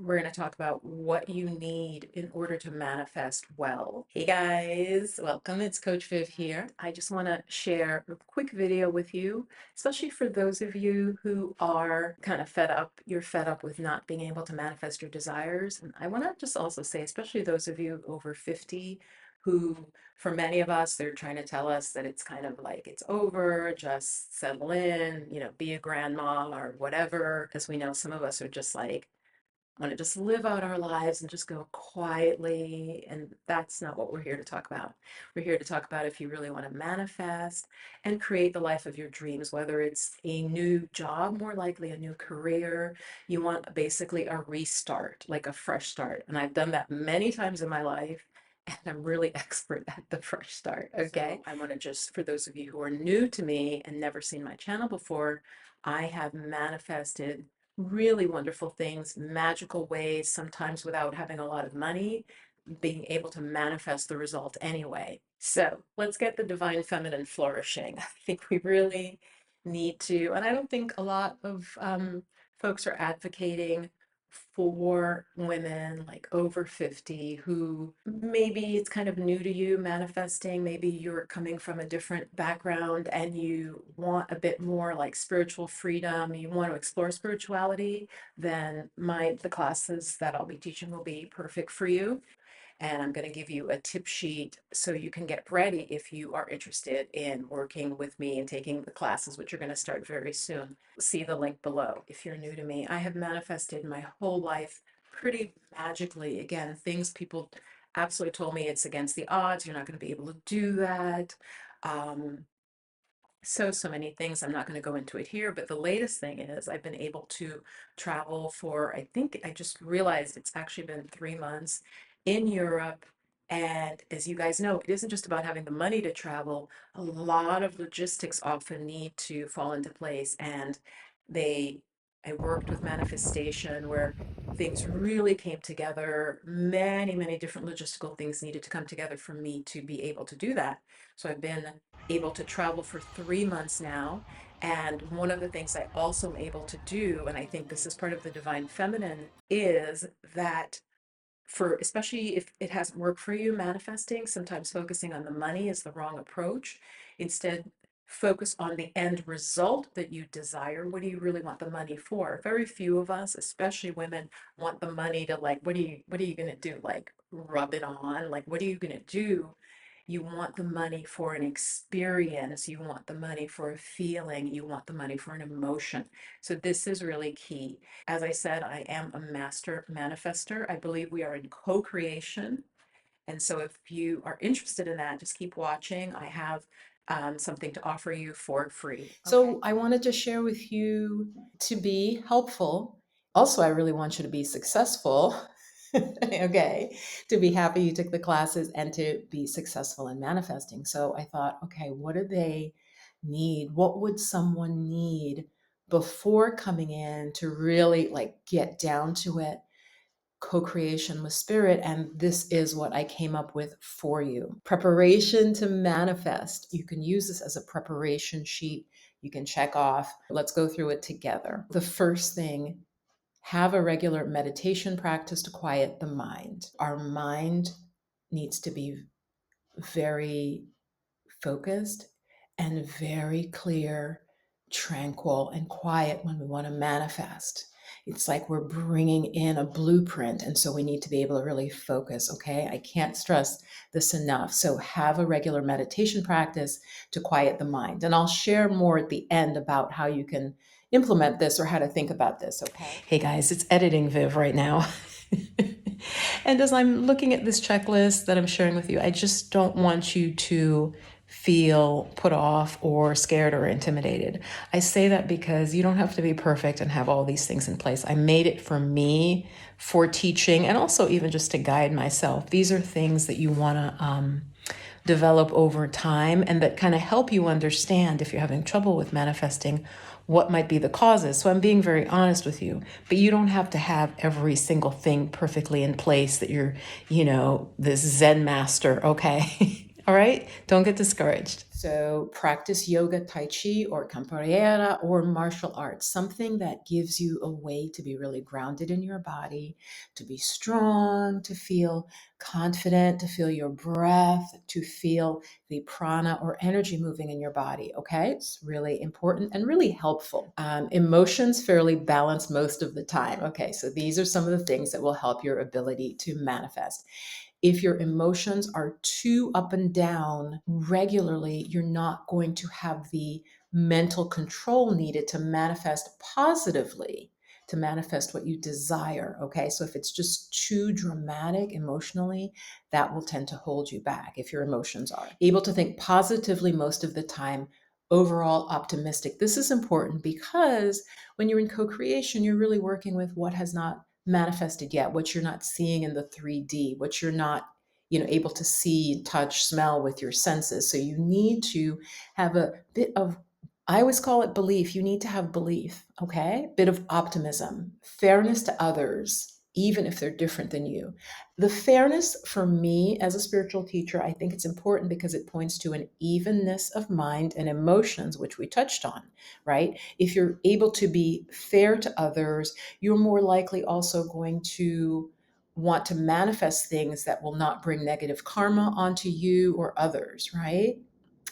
we're going to talk about what you need in order to manifest well. Hey guys, welcome. It's Coach Viv here. I just want to share a quick video with you, especially for those of you who are kind of fed up. You're fed up with not being able to manifest your desires. And I want to just also say, especially those of you over 50 who, for many of us, they're trying to tell us that it's kind of like it's over, just settle in, be a grandma or whatever, because we know some of us are just like, want to just live out our lives and just go quietly. And that's not what we're here to talk about. We're here to talk about if you really want to manifest and create the life of your dreams, whether it's a new job, more likely a new career. You want basically a restart, like a fresh start. And I've done that many times in my life. And I'm really expert at the fresh start. Okay. So I want to just, for those of you who are new to me and never seen my channel before, I have manifested really wonderful things, magical ways, sometimes without having a lot of money, being able to manifest the result anyway. So let's get the divine feminine flourishing. I think we really need to, and I don't think a lot of folks are advocating for women like over 50 who maybe it's kind of new to you manifesting. Maybe you're coming from a different background and you want a bit more like spiritual freedom. You want to explore spirituality, then the classes that I'll be teaching will be perfect for you. And I'm going to give you a tip sheet so you can get ready if you are interested in working with me and taking the classes, which are going to start very soon. See the link below if you're new to me. I have manifested my whole life pretty magically. Again, things people absolutely told me it's against the odds. You're not going to be able to do that. So many things. I'm not going to go into it here, but the latest thing is I've been able to travel for, I think I just realized it's actually been 3 months in Europe. And as you guys know, it isn't just about having the money to travel. A lot of logistics often need to fall into place. And I worked with manifestation where things really came together. Many different logistical things needed to come together for me to be able to do that. So I've been able to travel for 3 months now. And one of the things I also am able to do, and I think this is part of the divine feminine, is that especially if it hasn't worked for you manifesting, sometimes focusing on the money is the wrong approach. Instead, focus on the end result that you desire. What do you really want the money for? Very few of us, especially women, want the money to like, what are you going to do? Like rub it on? Like, what are you going to do? You want the money for an experience. You want the money for a feeling. You want the money for an emotion. So this is really key. As I said, I am a master manifester. I believe we are in co-creation. And so if you are interested in that, just keep watching. I have something to offer you for free. So I wanted to share with you to be helpful. Also, I really want you to be successful. Okay, to be happy you took the classes and to be successful in manifesting. So I thought, okay, what do they need? What would someone need before coming in to really like get down to it? Co-creation with spirit, and this is what I came up with for you. Preparation to manifest. You can use this as a preparation sheet. You can check off. Let's go through it together. The first thing, have a regular meditation practice to quiet the mind. Our mind needs to be very focused and very clear, tranquil, and quiet when we want to manifest. It's like we're bringing in a blueprint. And so we need to be able to really focus. Okay. I can't stress this enough. So have a regular meditation practice to quiet the mind. And I'll share more at the end about how you can implement this or how to think about this. Okay. Hey guys, it's editing Viv right now. And as I'm looking at this checklist that I'm sharing with you, I just don't want you to feel put off or scared or intimidated. I say that because you don't have to be perfect and have all these things in place. I made it for me, for teaching, and also even just to guide myself. These are things that you want to develop over time and that kind of help you understand if you're having trouble with manifesting what might be the causes. So I'm being very honest with you, but you don't have to have every single thing perfectly in place that you're, this Zen master, okay? All right? Don't get discouraged. So practice yoga, tai chi, or capoeira, or martial arts, something that gives you a way to be really grounded in your body, to be strong, to feel confident, to feel your breath, to feel the prana or energy moving in your body. Okay, it's really important and really helpful. Emotions fairly balanced most of the time. Okay, so these are some of the things that will help your ability to manifest. If your emotions are too up and down regularly, you're not going to have the mental control needed to manifest positively, to manifest what you desire. Okay. So if it's just too dramatic emotionally, that will tend to hold you back. If your emotions are able to think positively most of the time, overall optimistic. This is important because when you're in co creation, you're really working with what has not manifested yet, what you're not seeing in the 3D, what you're not, able to see, touch, smell with your senses. So you need to have a bit of, I always call it belief. You need to have belief, okay? Bit of optimism, fairness to others, even if they're different than you. The fairness for me as a spiritual teacher, I think it's important because it points to an evenness of mind and emotions, which we touched on, right? If you're able to be fair to others, you're more likely also going to want to manifest things that will not bring negative karma onto you or others, right?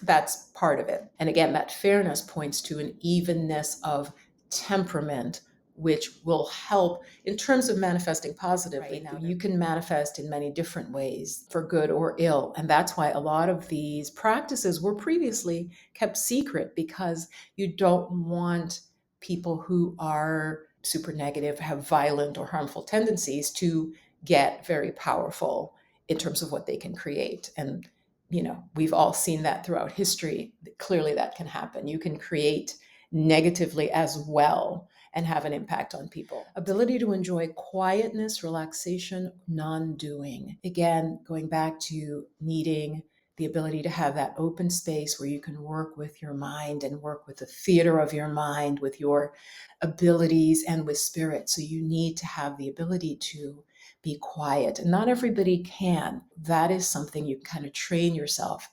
That's part of it. And again, that fairness points to an evenness of temperament, which will help in terms of manifesting positively. Right. Now, you can manifest in many different ways for good or ill. And that's why a lot of these practices were previously kept secret, because you don't want people who are super negative, have violent or harmful tendencies to get very powerful in terms of what they can create. And we've all seen that throughout history. Clearly, that can happen. You can create negatively as well and have an impact on people. Ability to enjoy quietness, relaxation, non doing. Again, going back to needing the ability to have that open space where you can work with your mind and work with the theater of your mind, with your abilities and with spirit. So you need to have the ability to be quiet. And not everybody can. That is something you kind of train yourself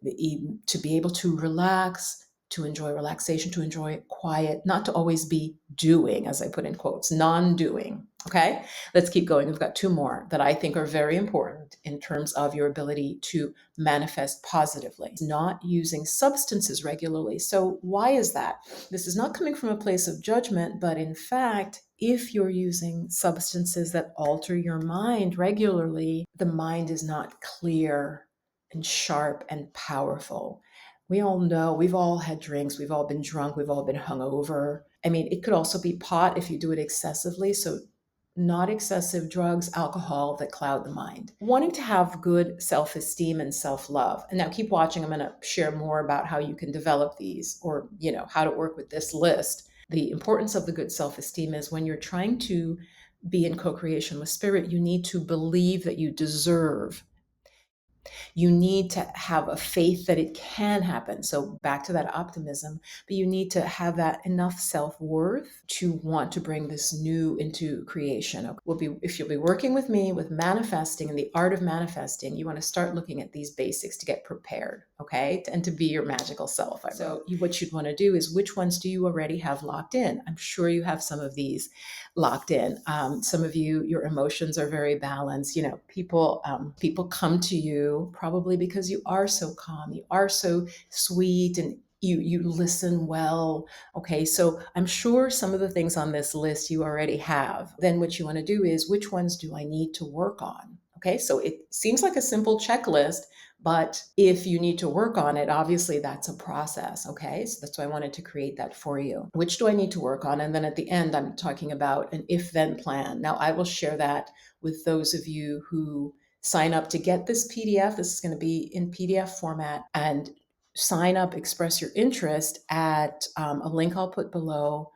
to be able to relax, to enjoy relaxation, to enjoy quiet, not to always be doing, as I put in quotes, non doing. Okay, let's keep going. We've got two more that I think are very important in terms of your ability to manifest positively. Not using substances regularly. So, why is that? This is not coming from a place of judgment, but in fact, if you're using substances that alter your mind regularly, the mind is not clear and sharp and powerful. We all know, we've all had drinks, we've all been drunk, we've all been hungover. I mean, it could also be pot if you do it excessively. So, not excessive drugs, alcohol that cloud the mind. Wanting to have good self esteem and self love. And now keep watching. I'm going to share more about how you can develop these, or, how to work with this list. The importance of the good self esteem is when you're trying to be in co creation with spirit, you need to believe that you deserve. You need to have a faith that it can happen. So back to that optimism, but you need to have that enough self-worth to want to bring this new into creation. If you'll be working with me with manifesting and the art of manifesting, you want to start looking at these basics to get prepared, okay? And to be your magical self. So what you'd want to do is, which ones do you already have locked in? I'm sure you have some of these locked in. Some of you, your emotions are very balanced. People come to you probably because you are so calm, you are so sweet, and you listen well. Okay, so I'm sure some of the things on this list you already have. Then what you want to do is, which ones do I need to work on? Okay, so it seems like a simple checklist, but if you need to work on it, obviously that's a process. Okay, so that's why I wanted to create that for you. Which do I need to work on? And then at the end, I'm talking about an if then plan. Now, I will share that with those of you who sign up to get this PDF. This is going to be in PDF format, and sign up, express your interest at a link I'll put below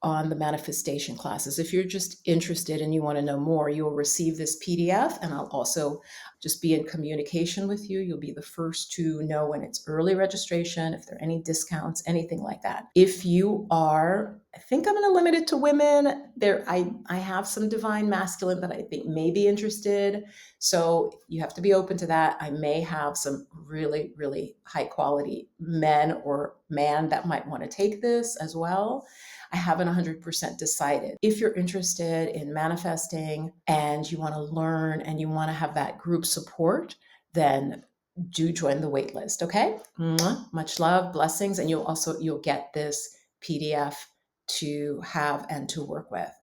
on the manifestation classes. If you're just interested and you want to know more, you'll receive this PDF, and I'll also just be in communication with you. You'll be the first to know when it's early registration, if there are any discounts, anything like that. If you are, I think I'm going to limit it to women. I have some divine masculine that I think may be interested. So you have to be open to that. I may have some really, really high quality men or man that might want to take this as well. I haven't 100% decided. If you're interested in manifesting and you want to learn and you want to have that group support, then do join the wait list. Okay. Mwah. Much love, blessings. And you'll get this PDF to have and to work with.